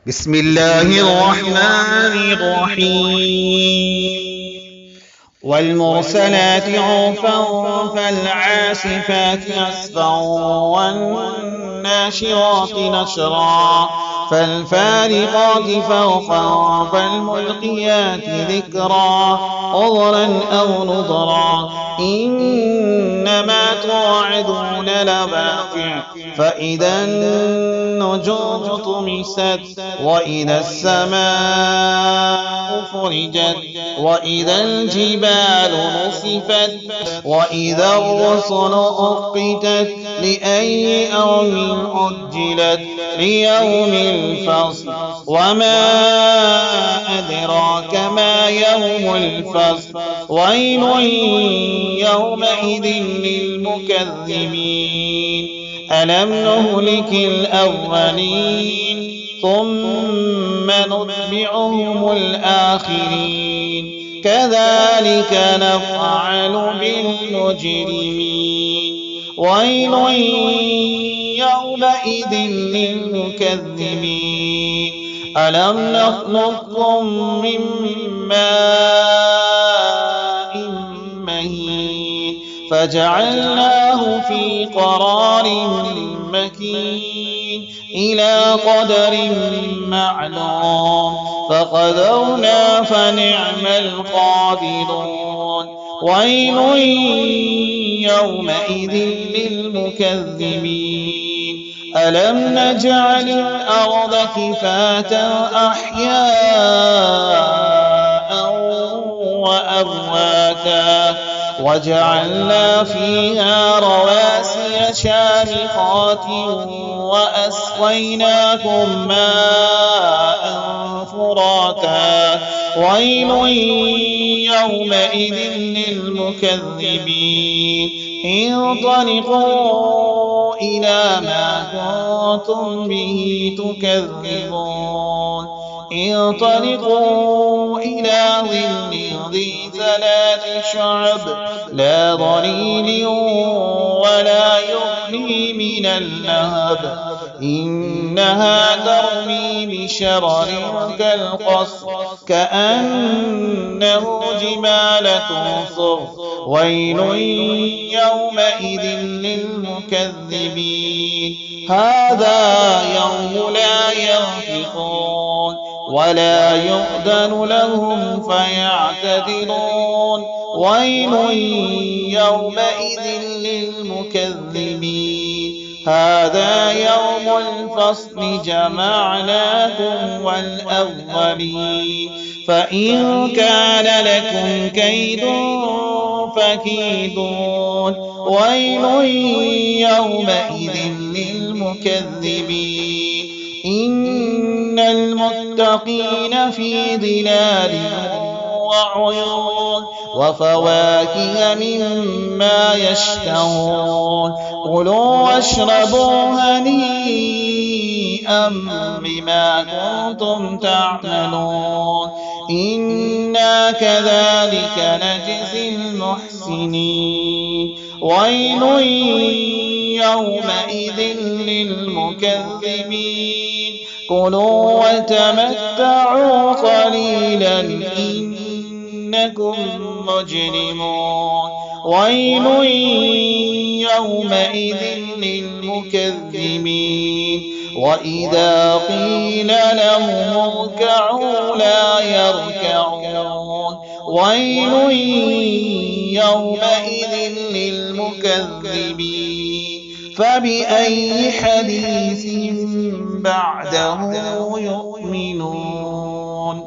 بسم الله الرحمن الرحيم والمرسلات عرفا فالعاصفات عصفا والناشرات نشرا فالفارقات فرقا فالملقيات ذكرا عذرا أو نذرا إنما توعدون لواقع فإذا النجوم طمست وإذا السماء فرجت وإذا الجبال نصفت وإذا الرسل أقتت لأي يوم أجلت ليوم الفصل وما أدراك ما يوم الفصل ويل يومئذ للمكذبين ألم نهلك الأولين ثم نتبعهم الآخرين كذلك نفعل بالمجرمين ويل يومئذ للمكذبين ألم نخلقكم من ماء مهين فجعلناه في قرار مكين إلى قدر معلوم فقدرنا فنعم القادرون ويل يومئذ للمكذبين ألم نجعل الأرض كفاتا أحياء وأمواتا وجعلنا فيها رواسي شامخات وأسقيناكم ماء فراتا ويل يومئذ للمكذبين انطلقوا إلى ما كنتم به تكذبون انطلقوا إلى ظل ذي ثلاث شعب لا ظليل ولا يغني من اللهب إنها ترمي بشرر كالقصر كأنه جمالة صفر ويل يومئذ للمكذبين هذا يوم لا ينطقون ولا يؤذن لهم فيعتذرون ويل يومئذ للمكذبين هذا يوم الفصل جمعناكم والأولين فإن كان لكم كيد فكيدون ويل يومئذ للمكذبين إن المتقين في ظلال وعيون وفواكه مما يشتهون كلوا واشربوا هنيئا بما كنتم تعملون إنا كذلك نجزي المحسنين ويل يومئذ للمكذبين كلوا وتمتعوا قليلا إنكم مجرمون ويل يومئذ للمكذبين وإذا قيل لهم اركعوا لا يركعون ويل يومئذ للمكذبين فبأي حديث بعده يؤمنون